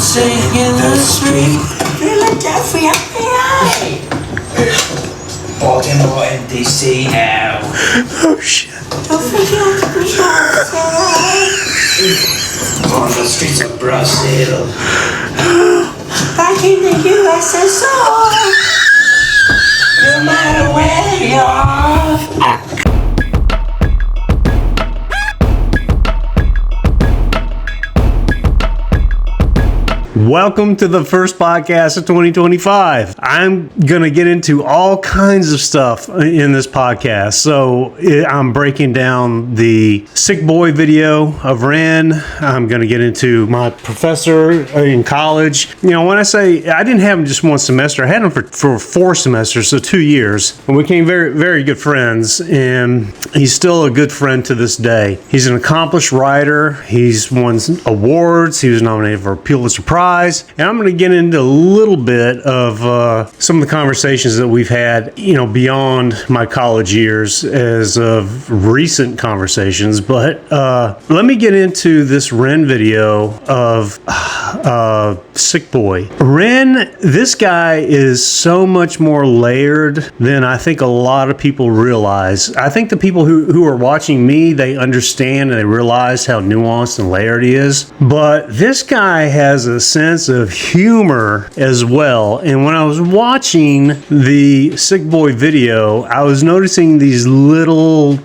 sing in the street. Philadelphia, Baltimore and DC now. Oh shit. Don't forget on the streets of Brazil. Back in the USSR. No matter where you are. Welcome to the first podcast of 2025. I'm going to get into all kinds of stuff in this podcast. So I'm breaking down the Sick Boi video of Ren. I'm going to get into my professor in college. You know, when I say I didn't have him just one semester, I had him for 4 semesters, so 2 years. And we became very, very good friends. And he's still a good friend to this day. He's an accomplished writer. He's won awards. He was nominated for a Pulitzer Prize. And I'm going to get into a little bit of some of the conversations that we've had, you know, beyond my college years as of recent conversations. But let me get into this Ren video of Sick Boi. Ren, this guy is so much more layered than I think a lot of people realize. I think the people who are watching me, they understand and they realize how nuanced and layered he is. But this guy has a sense of humor as well. And when I was watching the Sick Boi video, I was noticing these little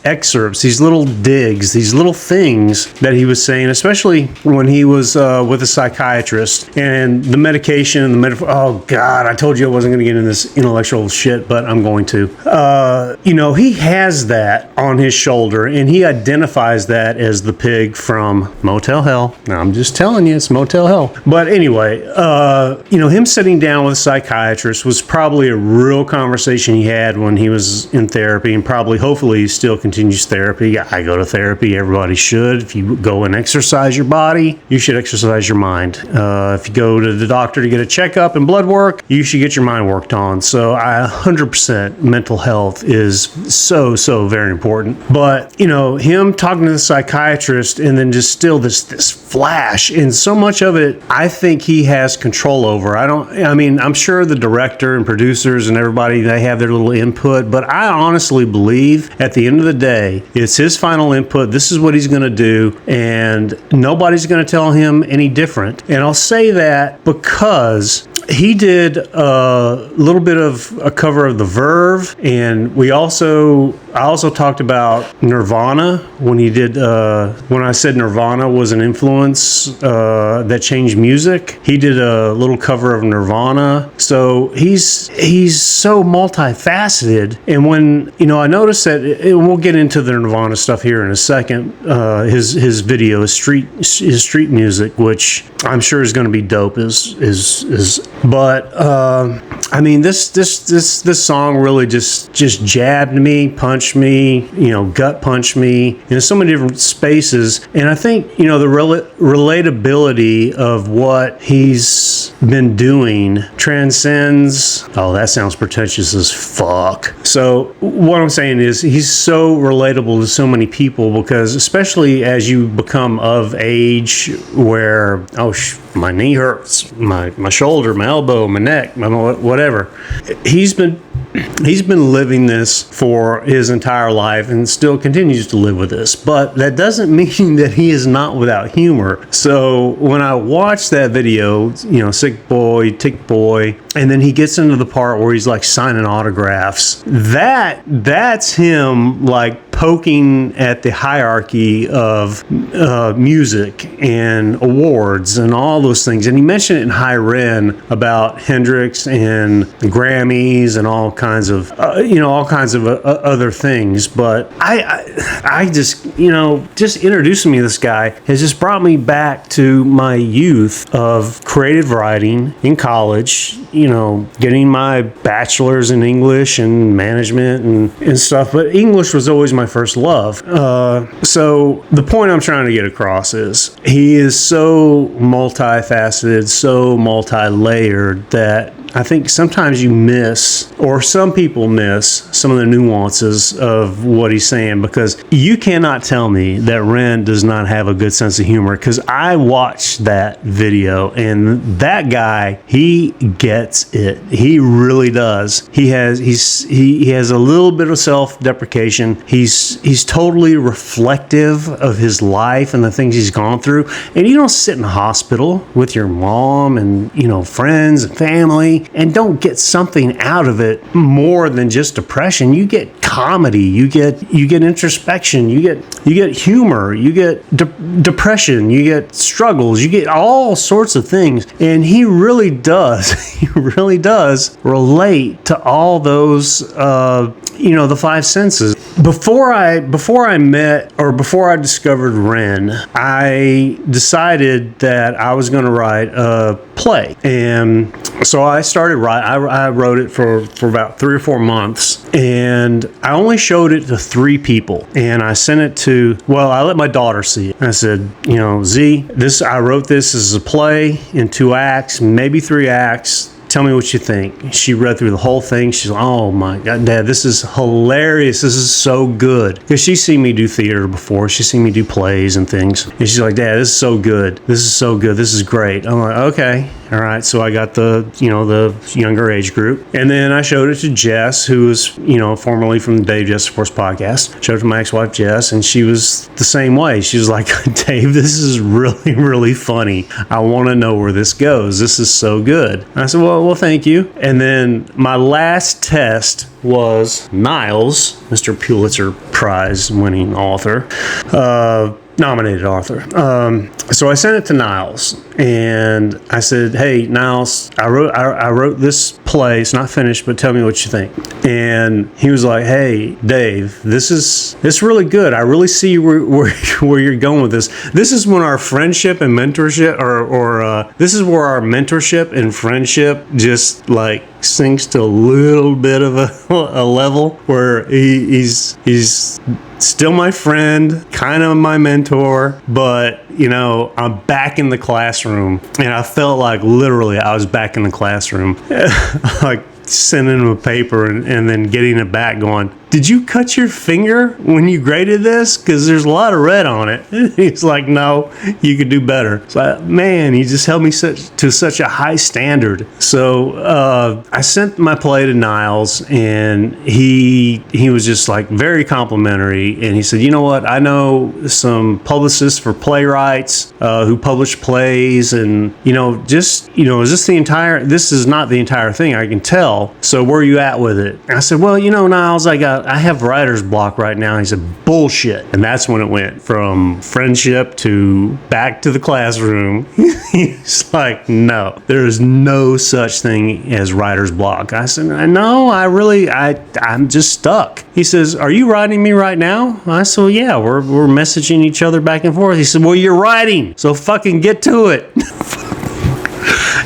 excerpts, these little digs, these little things that he was saying, especially when he was with a psychiatrist and the medication and the metaphor. Oh God, I told you I wasn't going to get into this intellectual shit, but I'm going to. You know, he has that on his shoulder and he identifies that as the pig from Motel Hell. Now, I'm just telling you, it's Motel Hell. But anyway, you know, him sitting down with a psychiatrist was probably a real conversation he had when he was in therapy, and probably, hopefully, he still continues therapy. I go to therapy. Everybody should. If you go and exercise your body, you should exercise your mind. If you go to the doctor to get a checkup and blood work, you should get your mind worked on. So 100% mental health is so very important. But, you know, him talking to the psychiatrist and then just still this flash, and so much of it, I think he has control over. I mean, I'm sure the director and producers and everybody, they have their little input, but I honestly believe at the end of the day, it's his final input. This is what he's going to do, and nobody's going to tell him any different. And I'll say that because he did a little bit of a cover of The Verve, and I also talked about Nirvana when he did, when I said Nirvana was an influence that changed music. He did a little cover of Nirvana. So he's so multifaceted. And when, you know, I noticed that, and we'll get into the Nirvana stuff here in a second, his video, his street music, which I'm sure is going to be dope, but I mean, this song really just jabbed me, punched me, you know, gut punched me in so many different spaces. And I think, you know, the relatability of what he's been doing transcends. Oh, that sounds pretentious as fuck. So what I'm saying is he's so relatable to so many people, because especially as you become of age where, my knee hurts, my shoulder, my elbow, my neck, whatever. He's been living this for his entire life and still continues to live with this. But that doesn't mean that he is not without humor. So when I watched that video, you know, Sick Boi, Tick Boy, and then he gets into the part where he's like signing autographs, that's him like poking at the hierarchy of music and awards and all those things. And he mentioned it in High Ren about Hendrix and Grammys and all kinds of other things. But I just, you know, just introducing me to this guy has just brought me back to my youth of creative writing in college, you know, getting my bachelor's in English and management and stuff. But English was always my first love. So the point I'm trying to get across is he is so multifaceted, so multi-layered that I think sometimes you miss, or some people miss, some of the nuances of what he's saying, because you cannot tell me that Ren does not have a good sense of humor, because I watched that video and that guy, he gets it. He really does. He has a little bit of self-deprecation. He's totally reflective of his life and the things he's gone through. And you don't sit in a hospital with your mom and, you know, friends and family and don't get something out of it more than just depression. You get comedy, you get introspection, you get humor, you get depression, you get struggles, you get all sorts of things. And he really does relate to all those, the five senses. Before I discovered Ren, I decided that I was going to write a play. And so I started writing. I wrote it for about 3 or 4 months, and I only showed it to 3 people. And I sent it to, I let my daughter see it. I said, Z, I wrote this as a play in 2 acts, maybe 3 acts. Tell me what you think. She read through the whole thing. She's like, oh my God, Dad, this is hilarious. This is so good. Because she's seen me do theater before. She's seen me do plays and things. And she's like, Dad, this is so good. This is so good. This is great. I'm like, okay. All right. So I got the younger age group. And then I showed it to Jess, who was, formerly from the Dave Jess Force podcast. Showed it to my ex-wife, Jess, and she was the same way. She was like, Dave, this is really, really funny. I want to know where this goes. This is so good. And I said, well, thank you. And then my last test was Niles, Mr. Pulitzer Prize winning author, nominated author. So I sent it to Niles and I said, hey, Niles, I wrote this play. It's not finished, but tell me what you think. And he was like, hey, Dave, this is really good. I really see where you're going with this. This is when our friendship and mentorship this is where our mentorship and friendship just like sinks to a little bit of a level where he's still my friend, kind of my mentor, but I'm back in the classroom, and I felt like literally I was back in the classroom, like sending him a paper and then getting it back going, did you cut your finger when you graded this? Because there's a lot of red on it. He's like, no, you could do better. So, man, he just held me to such a high standard. So I sent my play to Niles, and he was just like very complimentary. And he said, you know what? I know some publicists for playwrights who publish plays, and this is not the entire thing, I can tell. So where are you at with it? And I said, well, Niles, I have writer's block right now. He said, bullshit. And that's when it went from friendship to back to the classroom. He's like, no, there is no such thing as writer's block. I said, no, I'm just stuck. He says, are you writing me right now? I said, well, yeah, we're messaging each other back and forth. He said, well, you're writing, so fucking get to it.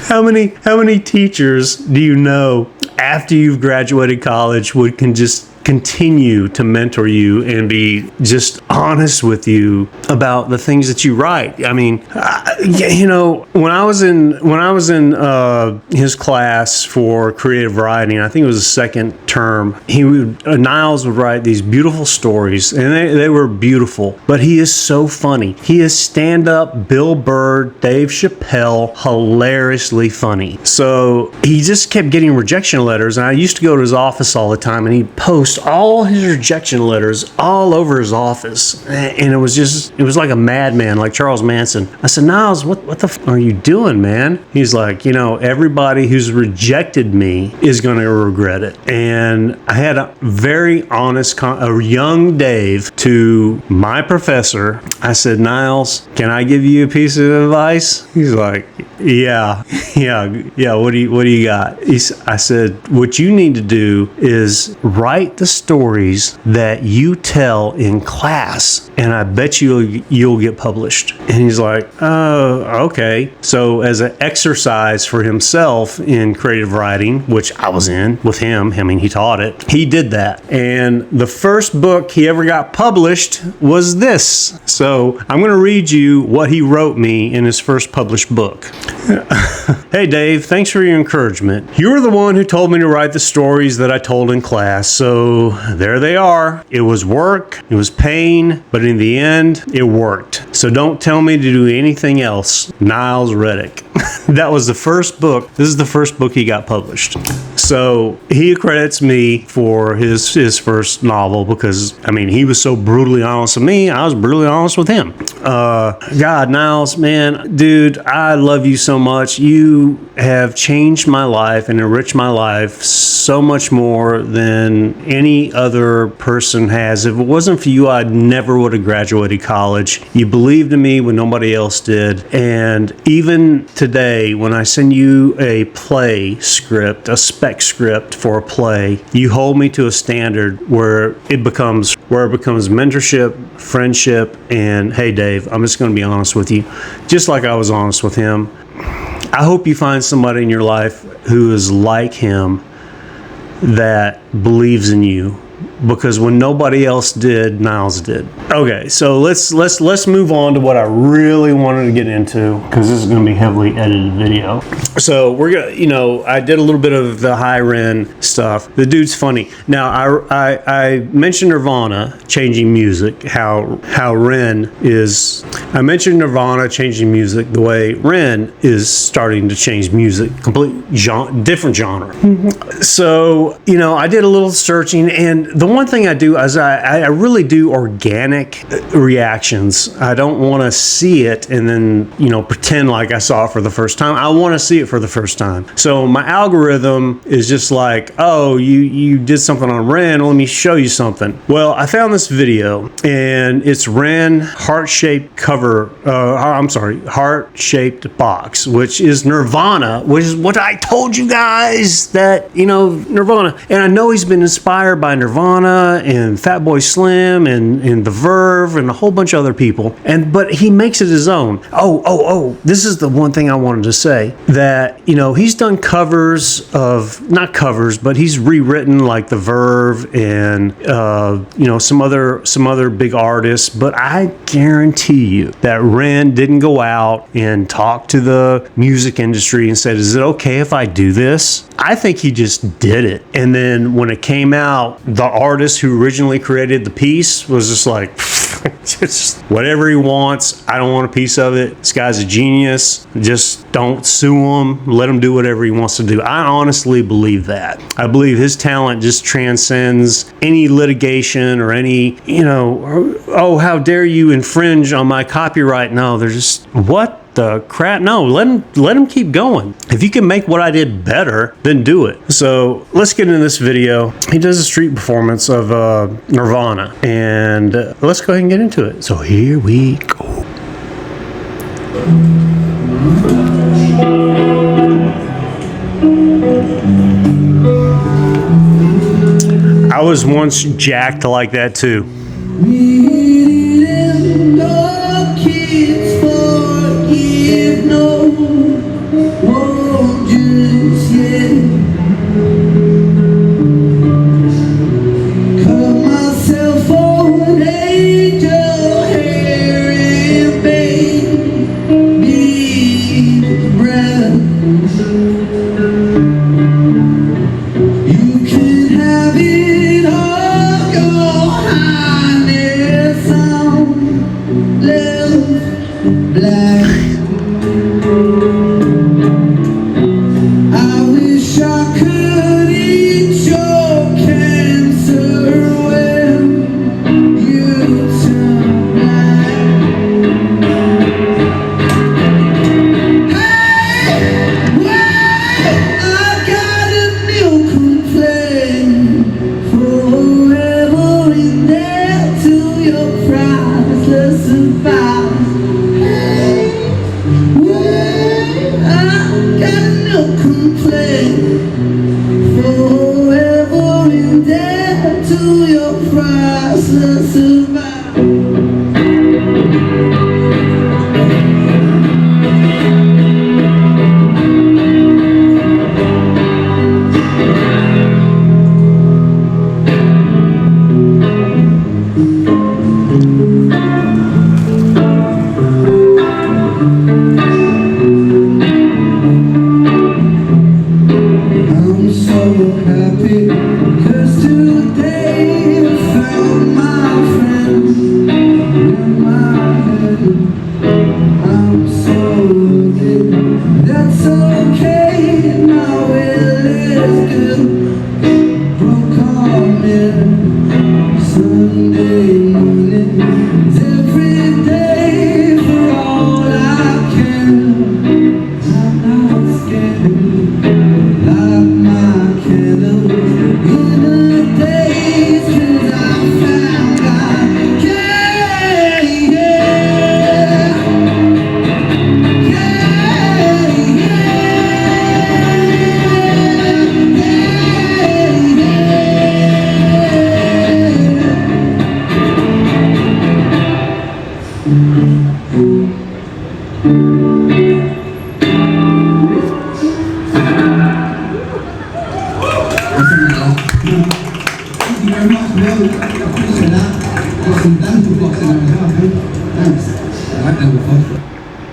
How many teachers do you know after you've graduated college can just continue to mentor you and be just honest with you about the things that you write? I mean, when I was in his class for creative writing, I think it was the second term, Niles would write these beautiful stories, and they were beautiful, but he is so funny. He is stand-up Bill Burr, Dave Chappelle, hilariously funny. So he just kept getting rejection letters, and I used to go to his office all the time, and he'd post all his rejection letters all over his office, and it was like a madman, like Charles Manson. I said, Niles, what the are you doing, man? He's like, everybody who's rejected me is going to regret it. And I had a very honest, a young Dave to my professor. I said, Niles, can I give you a piece of advice? He's like, yeah. What do you got? I said, what you need to do is write the the stories that you tell in class, and I bet you'll get published. And he's like, oh, okay. So as an exercise for himself in creative writing, which I was in with him, I mean, he taught it, he did that. And the first book he ever got published was this. So I'm going to read you what he wrote me in his first published book. Hey Dave, thanks for your encouragement. You were the one who told me to write the stories that I told in class, so there they are. It was work, it was pain, but in the end, it worked. So don't tell me to do anything else. Niles Reddick. That was the first book. This is the first book he got published. So he credits me for his first novel because, I mean, he was so brutally honest with me. I was brutally honest with him. God, Niles, man, dude, I love you so much. You have changed my life and enriched my life so much more than any other person has. If it wasn't for you, I never would have graduated college. You believed in me when nobody else did. And even today, when I send you a play script, a spec script for a play, you hold me to a standard where it becomes mentorship, friendship, and hey Dave, I'm just going to be honest with you, just like I was honest with him. I hope you find somebody in your life who is like him, that believes in you, because when nobody else did, Niles did. Okay, so let's move on to what I really wanted to get into, because this is going to be heavily edited video. So we're gonna, I did a little bit of the high Ren stuff. The dude's funny. Now I mentioned Nirvana changing music. How Ren is. I mentioned Nirvana changing music the way Ren is starting to change music, different genre. So I did a little searching, and the one thing I do is I really do organic reactions. I don't want to see it and then pretend like I saw it for the first time. I want to see it for the first time. So my algorithm is just like, oh, you did something on Ren, let me show you something. Well, I found this video, and it's Ren heart-shaped heart-shaped box, which is Nirvana, which is what I told you guys, that Nirvana. And I know he's been inspired by Nirvana and Fatboy Slim and The Verve and a whole bunch of other people, but he makes it his own. Oh, this is the one thing I wanted to say, that he's done covers of, not covers, but he's rewritten like The Verve and some other big artists. But I guarantee you that Ren didn't go out and talk to the music industry and said, is it okay if I do this? I think he just did it. And then when it came out, the artist who originally created the piece was just like, just whatever he wants. I don't want a piece of it. This guy's a genius. Just don't sue him. Let him do whatever he wants to do. I honestly believe that. I believe his talent just transcends any litigation or any, oh, how dare you infringe on my copyright. No, they're just, what the crap? No, let him keep going. If you can make what I did better, then do it. So let's get into this video. He does a street performance of Nirvana, and let's go ahead and get into it. So here we go. I was once jacked like that too.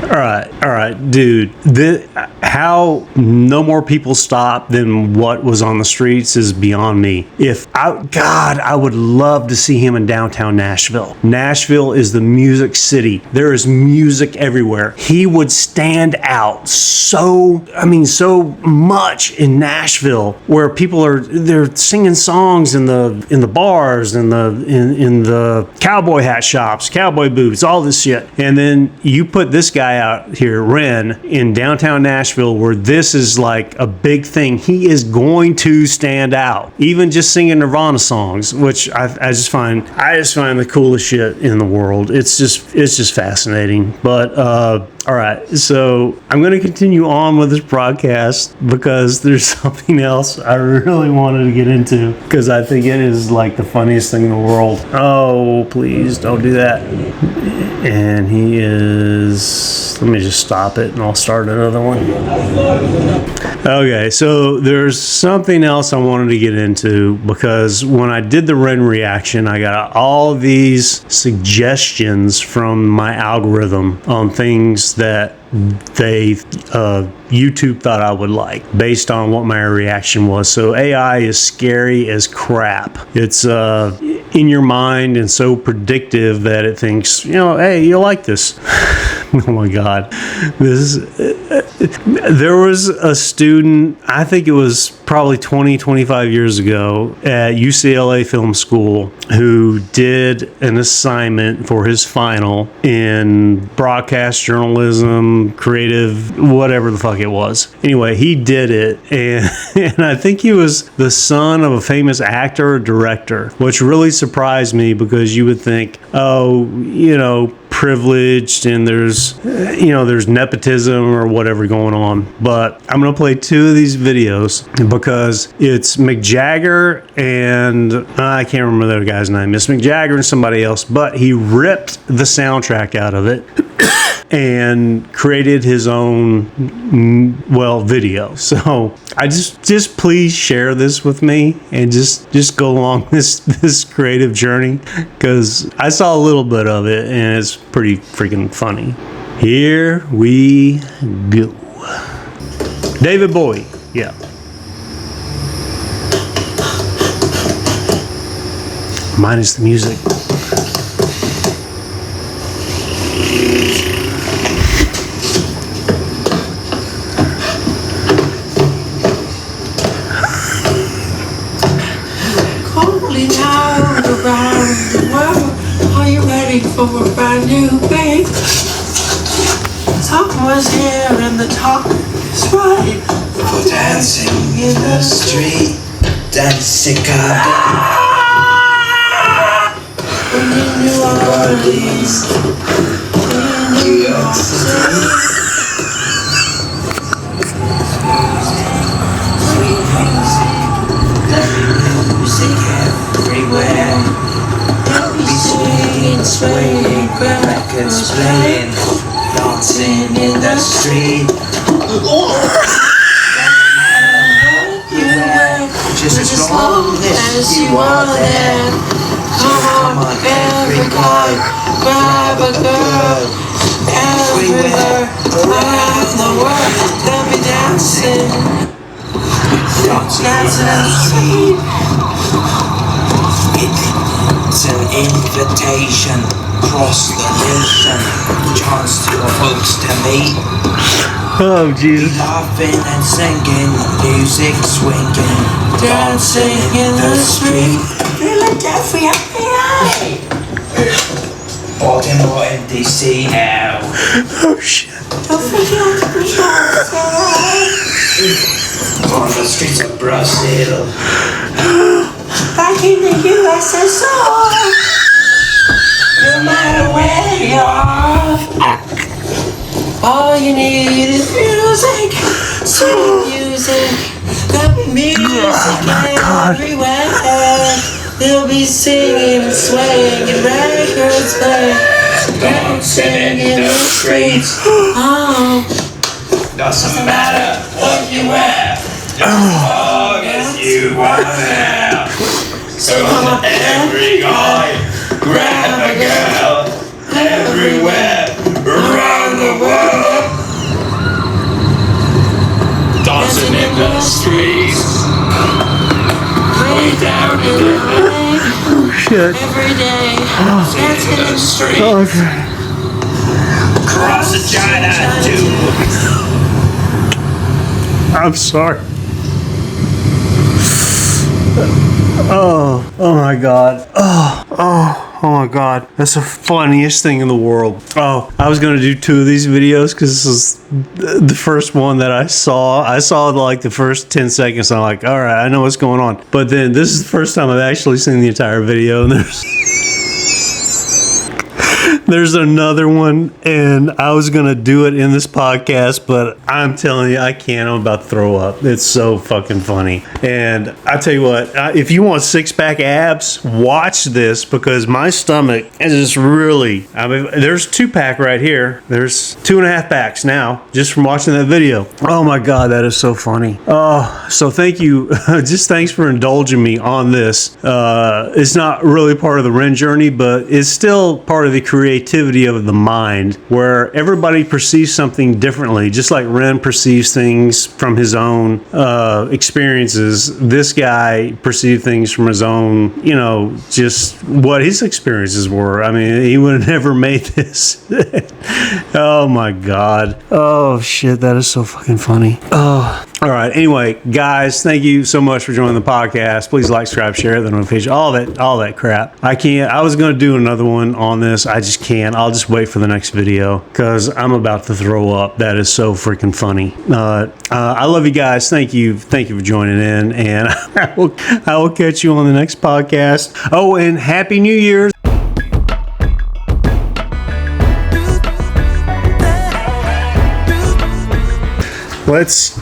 All right, dude. How no more people stop than what was on the streets is beyond me. God, I would love to see him in downtown Nashville. Nashville is the music city. There is music everywhere. He would stand out so much in Nashville, where they're singing songs in the bars, in the cowboy hat shops, cowboy booths, all this shit. And then you put this guy out here, Ren, in downtown Nashville, where this is like a big thing. He is going to stand out, even just singing Nirvana songs, which I just find the coolest shit in the world. It's just fascinating. But all right, so I'm going to continue on with this broadcast because there's something else I really wanted to get into, because I think it is like the funniest thing in the world. Oh, please don't do that. And he is, let me just stop it and I'll start another one. Okay, so there's something else I wanted to get into, because when I did the Ren reaction, I got all these suggestions from my algorithm on things that YouTube thought I would like based on what my reaction was. So AI is scary as crap. It's in your mind and so predictive that it thinks, hey, you'll like this. Oh my God. There was a student, I think it was probably 25 years ago at UCLA Film School, who did an assignment for his final in broadcast journalism, creative, whatever the fuck it was. Anyway, he did it, and I think he was the son of a famous actor or director, which really surprised me, because you would think, privileged and there's nepotism or whatever going on. But I'm gonna play two of these videos because it's Mick Jagger and I can't remember the other guy's name. It's Mick Jagger and somebody else, but he ripped the soundtrack out of it and created his own video. So I just please share this with me and just go along this creative journey, because I saw a little bit of it and it's pretty freaking funny. Here we go. David Bowie, yeah. Minus the music. Around the world, are you ready for a brand new day? Talk was here and the talk is right. For dancing in the street, dancing When you New Orleans, New York City. Sweet music everywhere. Swaying, records playing, dancing in the street. Just as long as you are there. Come on, every guy, grab a girl. Everywhere, around the world, they'll be dancing. Dancing in the street. It's an invitation across the nation, chance to a folks to meet. Oh, Jesus. Laughing and singing, music swinging, dancing in the street. Philadelphia, Baltimore and DC now. Oh, shit. don't forget to be On the streets of Brazil. back in the USSR. No matter where you are, all you need is music, sweet music. There'll be music everywhere. They'll be singing and swaying and records playing, dancing in the streets. Oh, Doesn't matter what you wear, just as long as you are there. So every guy, grab a girl, everywhere, around the world. Shit. Every day, dancing in the street. Okay. Cross the China too. I'm sorry. Oh my God. Oh my God. That's the funniest thing in the world. Oh, I was going to do 2 of these videos because this is the first one that I saw. I saw like the first 10 seconds. I'm like, all right, I know what's going on. But then this is the first time I've actually seen the entire video, and there's another one, and I was gonna do it in this podcast, but I'm telling you, I can't. I'm about to throw up. It's so fucking funny. And I tell you what, if you want 6-pack abs, watch this, because my stomach is just really, I mean, there's 2-pack right here. There's 2.5 packs now, just from watching that video. Oh my God, that is so funny. Oh, so thank you. Just thanks for indulging me on this. It's not really part of the Ren journey, but it's still part of the creativity of the mind, where everybody perceives something differently. Just like Ren perceives things from his own experiences, this guy perceived things from his own, you know, just what his experiences were. I mean, he would have never made this. Oh my God. Oh shit, that is so fucking funny. Oh. All right. Anyway, guys, thank you so much for joining the podcast. Please like, subscribe, share the notification, all that crap. I was going to do another one on this. I just can't. I'll just wait for the next video because I'm about to throw up. That is so freaking funny. I love you guys. Thank you for joining in, and I will catch you on the next podcast. Oh, and Happy New Year's. Let's